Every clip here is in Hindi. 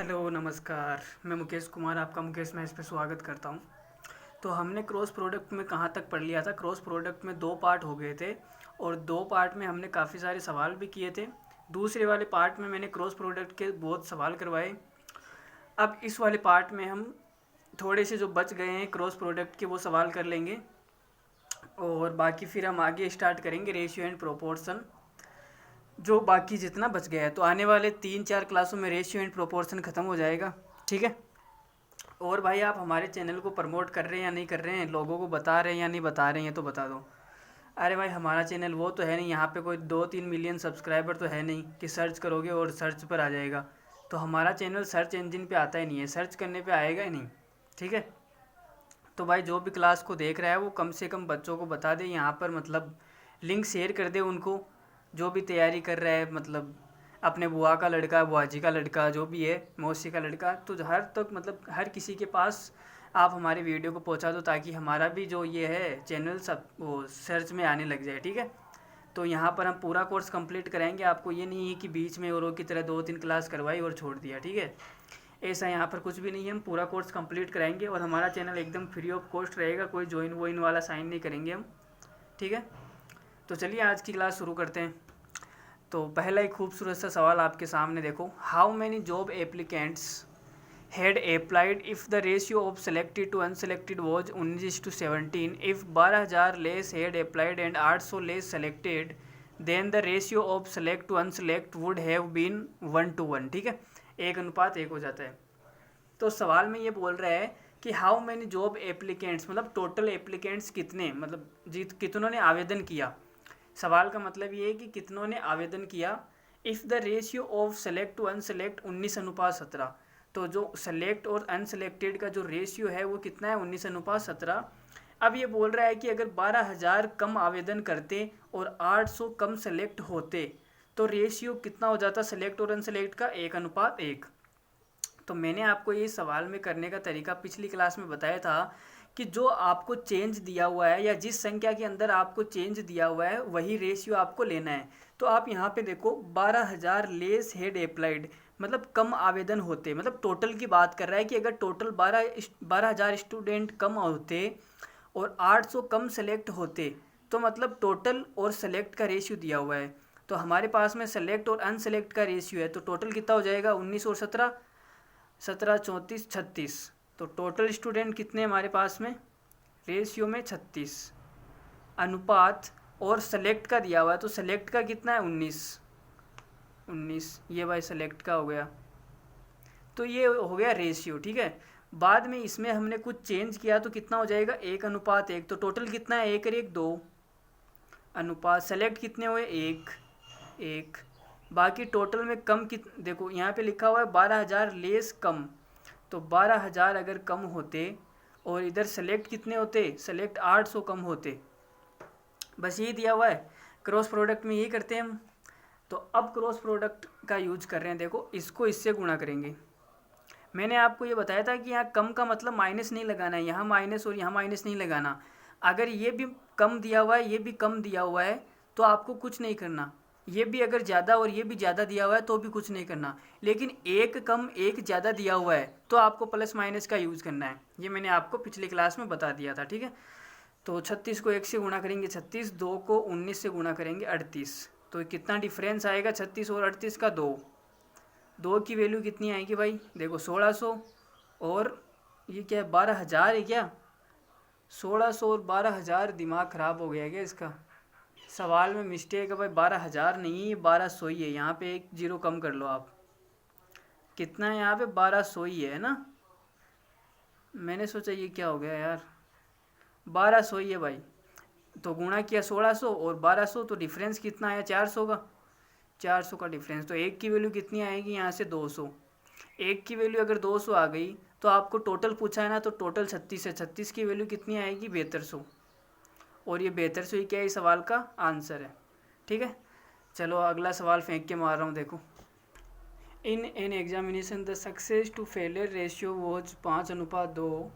हेलो नमस्कार। मैं मुकेश कुमार आपका मुकेश मैच पे स्वागत करता हूँ। तो हमने क्रॉस प्रोडक्ट में कहाँ तक पढ़ लिया था। क्रॉस प्रोडक्ट में 2 पार्ट हो गए थे और 2 पार्ट में हमने काफ़ी सारे सवाल भी किए थे। दूसरे वाले पार्ट में मैंने क्रॉस प्रोडक्ट के बहुत सवाल करवाए। अब इस वाले पार्ट में हम थोड़े से जो बच गए हैं क्रॉस प्रोडक्ट के वो सवाल कर लेंगे और बाकी फिर हम आगे स्टार्ट करेंगे रेशियो एंड प्रोपोर्शन, जो बाकी जितना बच गया है। तो आने वाले 3-4 क्लासों में रेशियो एंड प्रोपोर्शन ख़त्म हो जाएगा, ठीक है। और भाई आप हमारे चैनल को प्रमोट कर रहे हैं या नहीं कर रहे हैं, लोगों को बता रहे हैं या नहीं बता रहे हैं, तो बता दो। अरे भाई हमारा चैनल वो तो है नहीं, यहाँ पे कोई 2-3 मिलियन सब्सक्राइबर तो है नहीं कि सर्च करोगे और सर्च पर आ जाएगा। तो हमारा चैनल सर्च इंजन पे आता ही नहीं है, सर्च करने पे आएगा ही नहीं, ठीक है। तो भाई जो भी क्लास को देख रहा है वो कम से कम बच्चों को बता दे, यहाँ पर मतलब लिंक शेयर कर दे उनको, जो भी तैयारी कर रहा है, मतलब अपने बुआ का लड़का, बुआजी का लड़का, जो भी है, मौसी का लड़का, तो हर तक मतलब हर किसी के पास आप हमारी वीडियो को पहुंचा दो ताकि हमारा भी जो ये है चैनल सब वो सर्च में आने लग जाए, ठीक है। तो यहाँ पर हम पूरा कोर्स कंप्लीट कराएंगे, आपको ये नहीं है कि बीच में औरों की तरह 2-3 क्लास करवाई और छोड़ दिया, ठीक है। ऐसा यहाँ पर कुछ भी नहीं है, हम पूरा कोर्स कंप्लीट कराएंगे और हमारा चैनल एकदम फ्री ऑफ कॉस्ट रहेगा, कोई ज्वाइन वॉइन वाला साइन नहीं करेंगे हम, ठीक है। तो चलिए आज की क्लास शुरू करते हैं। तो पहला एक खूबसूरत सा सवाल आपके सामने देखो, how many job applicants had applied if the ratio of selected to unselected was 19:17। If 12,000 less had applied and 800 less selected then the ratio of select to unselect would have been 1:1, ठीक है। 1:1 हो जाता है। तो सवाल में ये बोल रहा है कि हाउ मैनी जॉब एप्लीकेंट्स, मतलब टोटल एप्लीकेंट्स कितने, मतलब कितनों ने आवेदन किया। सवाल का मतलब ये है कि कितनों ने आवेदन किया। If the ratio of select to unselect 19:17, तो जो सेलेक्ट और अनसेलेक्टेड का जो रेशियो है वो कितना है, 19:17। अब ये बोल रहा है कि अगर 12,000 कम आवेदन करते और 800 कम सेलेक्ट होते तो रेशियो कितना हो जाता सेलेक्ट और अनसेलेक्ट का, 1:1। तो मैंने आपको ये सवाल में करने का तरीका पिछली क्लास में बताया था कि जो आपको चेंज दिया हुआ है या जिस संख्या के अंदर आपको चेंज दिया हुआ है वही रेशियो आपको लेना है। तो आप यहाँ पे देखो 12,000 लेस हेड अप्लाइड, मतलब कम आवेदन होते, मतलब टोटल की बात कर रहा है कि अगर टोटल 12,000 स्टूडेंट कम होते और 800 कम सेलेक्ट होते तो मतलब टोटल और सेलेक्ट का रेशियो दिया हुआ है। तो हमारे पास में सेलेक्ट और अनसेलेक्ट का रेशियो है, तो टोटल कितना हो जाएगा, 19 और 17, 17, 34, 36। तो टोटल स्टूडेंट कितने हमारे पास में, रेशियो में 36 अनुपात, और सेलेक्ट का दिया हुआ है तो सेलेक्ट का कितना है, 19, ये भाई सेलेक्ट का हो गया। तो ये हो गया रेशियो, ठीक है। बाद में इसमें हमने कुछ चेंज किया तो कितना हो जाएगा, 1:1। तो टोटल कितना है, 1 और 1 2 अनुपात, सेलेक्ट कितने हुए, 1। बाकी टोटल में कम देखो यहाँ पे लिखा हुआ है 12,000 लेस कम, तो 12,000 अगर कम होते और इधर सेलेक्ट कितने होते, सेलेक्ट 800 कम होते, बस यही दिया हुआ है। क्रॉस प्रोडक्ट में यही करते हैं हम। तो अब क्रॉस प्रोडक्ट का यूज कर रहे हैं, देखो इसको इससे गुणा करेंगे। मैंने आपको ये बताया था कि यहाँ कम का मतलब माइनस नहीं लगाना है, यहाँ माइनस और यहाँ माइनस नहीं लगाना। अगर ये भी कम दिया हुआ है, ये भी कम दिया हुआ है, तो आपको कुछ नहीं करना। ये भी अगर ज़्यादा और ये भी ज़्यादा दिया हुआ है तो भी कुछ नहीं करना। लेकिन एक कम एक ज़्यादा दिया हुआ है तो आपको प्लस माइनस का यूज़ करना है। ये मैंने आपको पिछली क्लास में बता दिया था, ठीक है। तो 36 को 1 से गुणा करेंगे 36, 2 को 19 से गुणा करेंगे 38। तो कितना डिफरेंस आएगा 36 और 38 का, 2 की वैल्यू कितनी आएगी भाई, देखो 1600 और ये क्या है, 12,000 है क्या, 1600 और 12,000, दिमाग ख़राब हो गया क्या इसका, सवाल में मिस्टेक है भाई, 12,000 नहीं है, 1200 ही है। यहाँ पे एक जीरो कम कर लो आप, कितना है यहाँ पे, 1200 ही है ना। मैंने सोचा ये क्या हो गया यार, 1200 ही है भाई। तो गुणा किया 1600 और 1200, तो डिफरेंस कितना आया, 400 का, 400 का डिफरेंस। तो एक की वैल्यू कितनी आएगी यहाँ से, 200। एक की वैल्यू अगर 200 आ गई तो आपको टोटल पूछा है ना, तो टोटल 36 है, 36 की वैल्यू कितनी आएगी, 7200। और ये 7200 ही क्या है, इस सवाल का आंसर है, ठीक है। चलो अगला सवाल फेंक के मार रहा हूँ, देखो। In an examination the success to failure ratio was 5:2।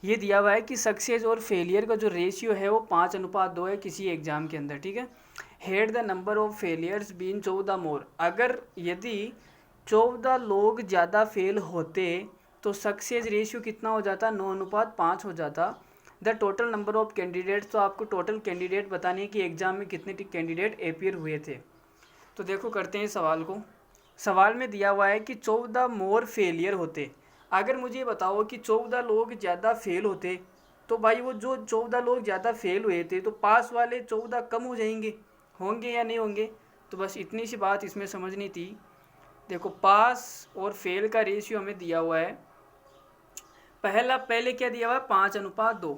ये दिया हुआ है कि सक्सेस और फेलियर का जो रेशियो है वो 5:2 है किसी एग्ज़ाम के अंदर, ठीक है। Had the number of failures been 14 more, अगर यदि 14 लोग ज़्यादा फेल होते तो सक्सेस रेशियो कितना हो जाता, 9:5 हो जाता। The total number of candidates, तो आपको टोटल कैंडिडेट बताने हैं कि एग्ज़ाम में कितने कैंडिडेट अपीयर हुए थे। तो देखो करते हैं सवाल को। सवाल में दिया हुआ है कि 14 मोर फेलियर होते। अगर मुझे बताओ कि 14 लोग ज़्यादा फेल होते तो भाई वो जो 14 लोग ज़्यादा फेल हुए थे तो पास वाले 14 कम हो जाएंगे, होंगे या नहीं होंगे। तो बस इतनी सी बात इसमें समझनी थी। देखो पास और फेल का रेशियो हमें दिया हुआ है। पहले क्या दिया हुआ है, 5:2।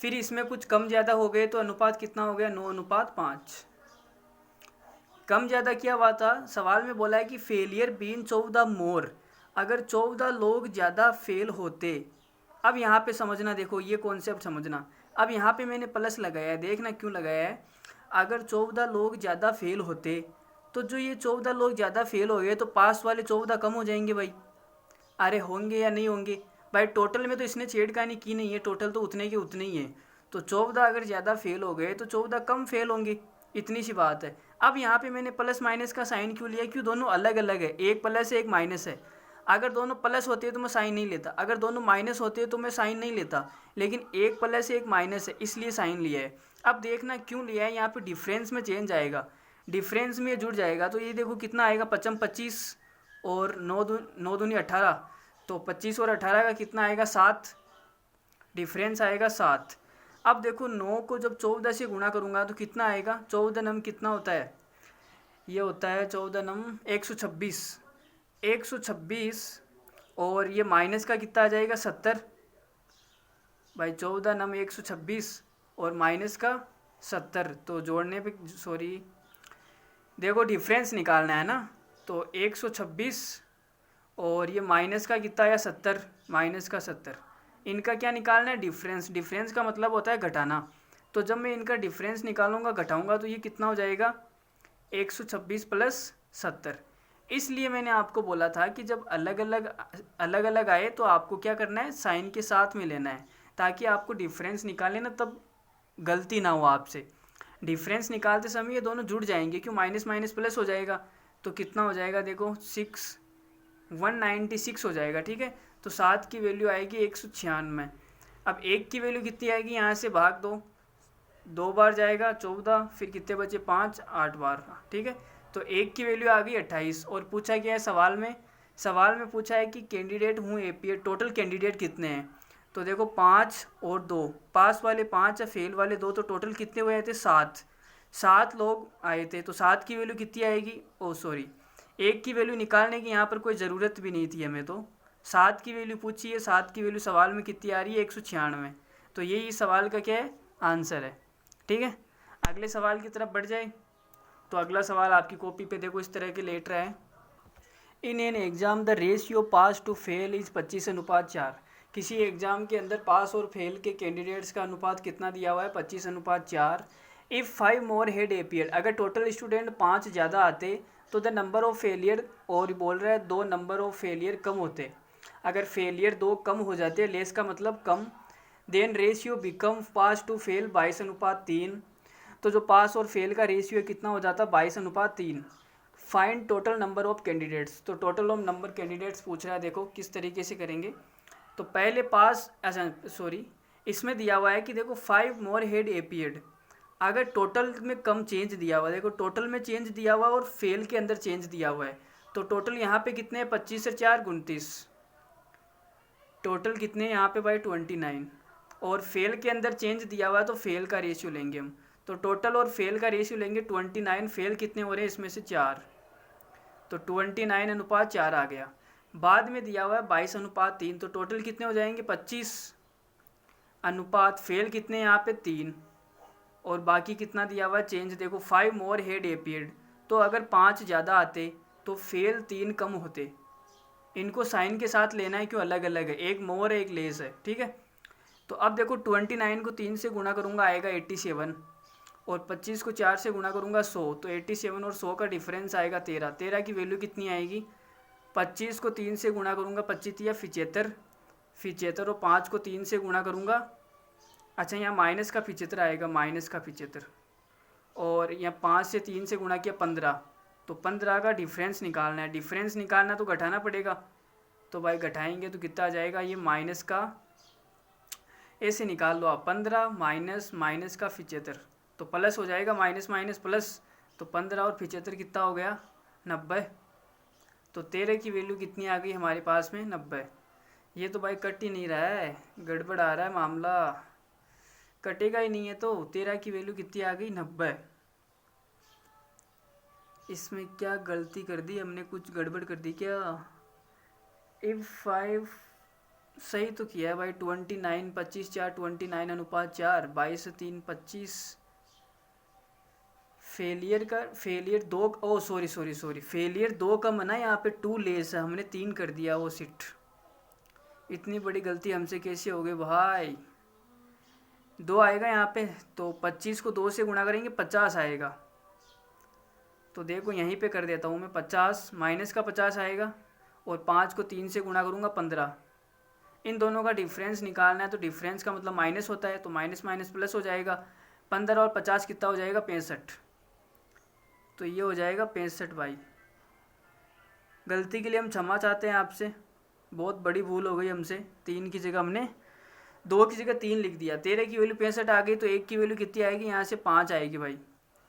फिर इसमें कुछ कम ज़्यादा हो गए तो अनुपात कितना हो गया, 9:5। कम ज़्यादा क्या हुआ था, सवाल में बोला है कि फेलियर बीन 14 मोर, अगर 14 लोग ज़्यादा फेल होते। अब यहाँ पे समझना, देखो ये कॉन्सेप्ट समझना। अब यहाँ पे मैंने प्लस लगाया है, देखना क्यों लगाया है। अगर 14 लोग ज़्यादा फेल होते तो जो ये 14 लोग ज़्यादा फेल हो गए तो पास वाले 14 कम हो जाएंगे भाई। अरे होंगे या नहीं होंगे भाई, टोटल में तो इसने छेड़खानी की नहीं है, टोटल तो उतने के उतने ही है। तो 14 अगर ज़्यादा फेल हो गए तो 14 कम फेल होंगे, इतनी सी बात है। अब यहाँ पे मैंने प्लस माइनस का साइन क्यों लिया, क्यों दोनों अलग अलग है, एक प्लस है एक माइनस है। अगर दोनों प्लस होते हैं तो मैं साइन नहीं लेता, अगर दोनों माइनस होते हैं तो मैं साइन नहीं लेता, लेकिन एक प्लस है एक माइनस है इसलिए साइन लिया है। अब देखना क्यों लिया है, यहाँ पे डिफरेंस में चेंज आएगा, डिफरेंस में जुड़ जाएगा। तो ये देखो कितना आएगा, 25 और 9 दूनी 18, तो 25 और 18 का कितना आएगा, 7, डिफरेंस आएगा 7। अब देखो 9 को जब 14 से गुणा करूँगा तो कितना आएगा, 14 नम कितना होता है, ये होता है 14 नम 126, 126। और ये माइनस का कितना आ जाएगा, 70 भाई, 14 नम 126 और माइनस का 70। तो जोड़ने पे सॉरी, देखो डिफरेंस निकालना है ना, तो 126 और ये माइनस का कितना आया, 70, माइनस का 70। इनका क्या निकालना है, डिफरेंस। डिफरेंस का मतलब होता है घटाना। तो जब मैं इनका डिफरेंस निकालूंगा, घटाऊंगा, तो ये कितना हो जाएगा, 126 प्लस 70। इसलिए मैंने आपको बोला था कि जब अलग अलग आए तो आपको क्या करना है, साइन के साथ में लेना है, ताकि आपको डिफरेंस निकालें ना तब गलती ना हो आपसे। डिफरेंस निकालते समय ये दोनों जुड़ जाएंगे, क्यों, माइनस माइनस प्लस हो जाएगा। तो कितना हो जाएगा, देखो 196 हो जाएगा, ठीक है। तो 7 की वैल्यू आएगी 196। अब 1 की वैल्यू कितनी आएगी, यहाँ से भाग दो, 2 बार जाएगा 14, फिर कितने बचे 5, 8 बार, ठीक है। तो 1 की वैल्यू आ गई 28। और पूछा गया है सवाल में पूछा है कि कैंडिडेट हूँ एपीए, टोटल कैंडिडेट कितने हैं। तो देखो 5 और 2, पास वाले 5 या फेल वाले 2, तो टोटल कितने हुए थे, 7 लोग आए थे। तो 7 की वैल्यू कितनी आएगी, ओ सॉरी, 1 की वैल्यू निकालने की यहाँ पर कोई ज़रूरत भी नहीं थी हमें, तो 7 की वैल्यू पूछी है, 7 की वैल्यू सवाल में कितनी आ रही है, 196। तो यही सवाल का क्या है, आंसर है, ठीक है। अगले सवाल की तरफ बढ़ जाए। तो अगला सवाल आपकी कॉपी पे देखो इस तरह के लेटर है। In an exam the ratio pass to fail is 25:4। किसी एग्ज़ाम के अंदर पास और फेल के कैंडिडेट्स का अनुपात कितना दिया हुआ है, 25:4। इफ़ 5 मोर हेड अपीयर, अगर टोटल स्टूडेंट 5 ज़्यादा आते तो द नंबर ऑफ फेलियर, और बोल रहा है 2 नंबर ऑफ फेलियर कम होते। अगर फेलियर 2 कम हो जाते, लेस का मतलब कम, then ratio become pass to fail 22:3। तो जो पास और फेल का रेशियो कितना हो जाता, 22:3। Find total number of candidates, तो टोटल ऑफ नंबर कैंडिडेट्स पूछ रहा है। देखो किस तरीके से करेंगे। तो पहले पास, अच्छा सॉरी, इसमें दिया हुआ है कि देखो 5 मोर हेड अपीयर्ड, अगर टोटल में कम चेंज दिया हुआ है, देखो टोटल में चेंज दिया हुआ है और फेल के अंदर चेंज दिया हुआ है, तो टोटल यहाँ पे कितने हैं, 25 से 4 29, टोटल कितने हैं यहाँ पे भाई 29। और फेल के अंदर चेंज दिया हुआ है तो फेल का रेशियो लेंगे हम, तो टोटल और फेल का रेशियो लेंगे 29, फेल कितने हो रहे हैं इसमें से 4, तो 29:4 आ गया। बाद में दिया हुआ है 22:3, तो टोटल कितने हो जाएंगे 25 अनुपात फेल कितने यहाँ पे 3, और बाकी कितना दिया हुआ है चेंज, देखो 5 मोर हेड अपीयर्ड, तो अगर 5 ज़्यादा आते तो फेल 3 कम होते। इनको साइन के साथ लेना है, क्यों अलग अलग है, एक मोर है एक लेस है, ठीक है। तो अब देखो 29 को 3 से गुणा करूँगा आएगा 87, और 25 को 4 से गुणा करूँगा 100, तो 87 और 100 का डिफरेंस आएगा 13। 13 की वैल्यू कितनी आएगी, 25 को 3 से गुणा करूँगा 25 या 75, 75 और 5 को 3 से गुणा करूँगा, अच्छा यहाँ माइनस का 75 आएगा, माइनस का 75, और यहाँ 5 से 3 से गुणा किया 15, तो 15 का डिफरेंस निकालना है। डिफरेंस निकालना तो घटाना पड़ेगा, तो भाई घटाएंगे तो कितना आ जाएगा, ये माइनस का ऐसे निकाल लो आप, 15 माइनस माइनस का 75, तो प्लस हो जाएगा, माइनस माइनस प्लस, तो 15 और 75 कितना हो गया, 90। तो 13 की वैल्यू कितनी आ गई हमारे पास में, 90। ये तो भाई कट ही नहीं रहा है, गड़बड़ आ रहा है मामला, कटेगा ही नहीं है। तो 13 की वैल्यू कितनी आ गई, 90। इसमें क्या गलती कर दी हमने, कुछ गड़बड़ कर दी क्या। इफ 5 सही तो किया है भाई, 29 25 4 29 अनुपात 4 22 3 25। फेलियर 2, ओ सॉरी फेलियर 2 का मना, यहाँ पे 2 लेस है, हमने 3 कर दिया, वो सिट। इतनी बड़ी गलती हमसे कैसे हो गई भाई। 2 आएगा यहाँ पे, तो 25 को 2 से गुणा करेंगे 50 आएगा। तो देखो यहीं पे कर देता हूँ मैं, 50 माइनस का 50 आएगा, और 5 को 3 से गुणा करूँगा 15। इन दोनों का डिफरेंस निकालना है, तो डिफरेंस का मतलब माइनस होता है, तो माइनस माइनस प्लस हो जाएगा। 15 और 50 कितना हो जाएगा, 65। तो ये हो जाएगा 65 भाई। गलती के लिए हम क्षमा चाहते हैं आपसे, बहुत बड़ी भूल हो गई हमसे। 3 की जगह हमने 2 की जगह 3 लिख दिया। 13 की वैल्यू 65 आ गई, तो 1 की वैल्यू कितनी आएगी, यहाँ से 5 आएगी भाई,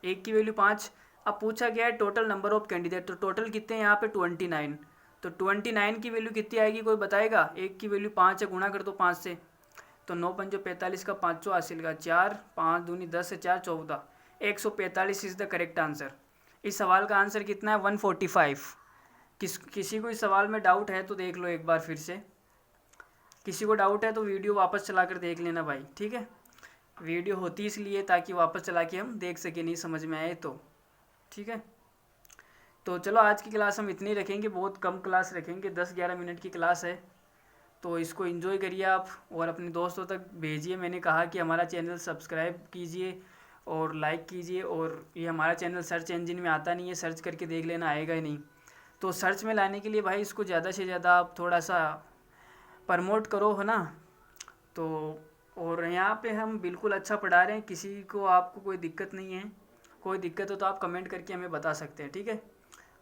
1 की वैल्यू 5। अब पूछा गया है टोटल नंबर ऑफ कैंडिडेट, तो टोटल कितने हैं यहाँ पे, 29। तो 29 की वैल्यू कितनी आएगी, कोई बताएगा। 1 की वैल्यू 5 है, गुणा कर दो 5 से, तो 9 पंजो 45 का 5 हासिल का 4 5 दूनी 10 से 4 14, 145 इज़ द करेक्ट आंसर। इस सवाल का आंसर कितना है, 145। किसी को इस सवाल में डाउट है तो देख लो एक बार फिर से, किसी को डाउट है तो वीडियो वापस चला कर देख लेना भाई, ठीक है। वीडियो होती इसलिए ताकि वापस चला के हम देख सकें, नहीं समझ में आए तो, ठीक है। तो चलो आज की क्लास हम इतनी रखेंगे, बहुत कम क्लास रखेंगे, 10-11 मिनट की क्लास है, तो इसको एंजॉय करिए आप और अपने दोस्तों तक भेजिए। मैंने कहा कि हमारा चैनल सब्सक्राइब कीजिए और लाइक कीजिए, और ये हमारा चैनल सर्च इंजन में आता नहीं है, सर्च करके देख लेना, आएगा ही नहीं। तो सर्च में लाने के लिए भाई इसको ज़्यादा से ज़्यादा आप थोड़ा सा प्रमोट करो, है ना। तो और यहाँ पे हम बिल्कुल अच्छा पढ़ा रहे हैं, किसी को आपको कोई दिक्कत नहीं है, कोई दिक्कत हो तो आप कमेंट करके हमें बता सकते हैं, ठीक है।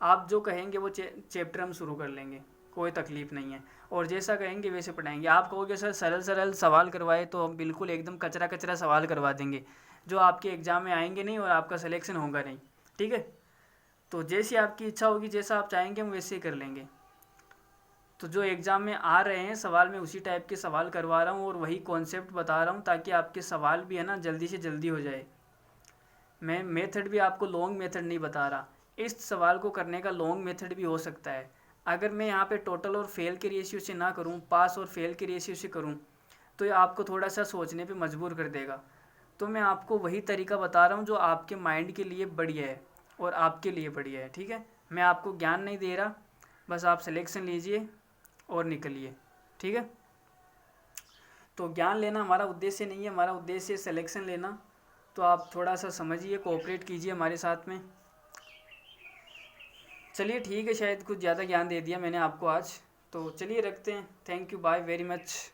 आप जो कहेंगे वो चैप्टर हम शुरू कर लेंगे, कोई तकलीफ़ नहीं है, और जैसा कहेंगे वैसे पढ़ाएंगे। आप कहोगे सर सरल सरल सवाल करवाए, तो हम बिल्कुल एकदम कचरा कचरा सवाल करवा देंगे, जो आपके एग्ज़ाम में आएंगे नहीं और आपका सिलेक्शन होगा नहीं, ठीक है। तो जैसी आपकी इच्छा होगी, जैसा आप चाहेंगे हम वैसे ही कर लेंगे। तो जो एग्ज़ाम में आ रहे हैं सवाल, में उसी टाइप के सवाल करवा रहा हूँ और वही कॉन्सेप्ट बता रहा हूँ, ताकि आपके सवाल भी है ना जल्दी से जल्दी हो जाए। मैं मेथड भी आपको लॉन्ग मेथड नहीं बता रहा, इस सवाल को करने का लॉन्ग मेथड भी हो सकता है। अगर मैं यहाँ पे टोटल और फेल के रेशियो से ना करूँ, पास और फेल के रेशियो से करूँ, तो ये आपको थोड़ा सा सोचने पे मजबूर कर देगा। तो मैं आपको वही तरीका बता रहा हूँ जो आपके माइंड के लिए बढ़िया है और आपके लिए बढ़िया है, ठीक है। मैं आपको ज्ञान नहीं दे रहा, बस आप सिलेक्शन लीजिए और निकलिए, ठीक है। तो ज्ञान लेना हमारा उद्देश्य नहीं है, हमारा उद्देश्य है सिलेक्शन लेना। तो आप थोड़ा सा समझिए, कोऑपरेट कीजिए हमारे साथ में। चलिए ठीक है, शायद कुछ ज़्यादा ज्ञान दे दिया मैंने आपको आज, तो चलिए रखते हैं। Thank you, bye very much.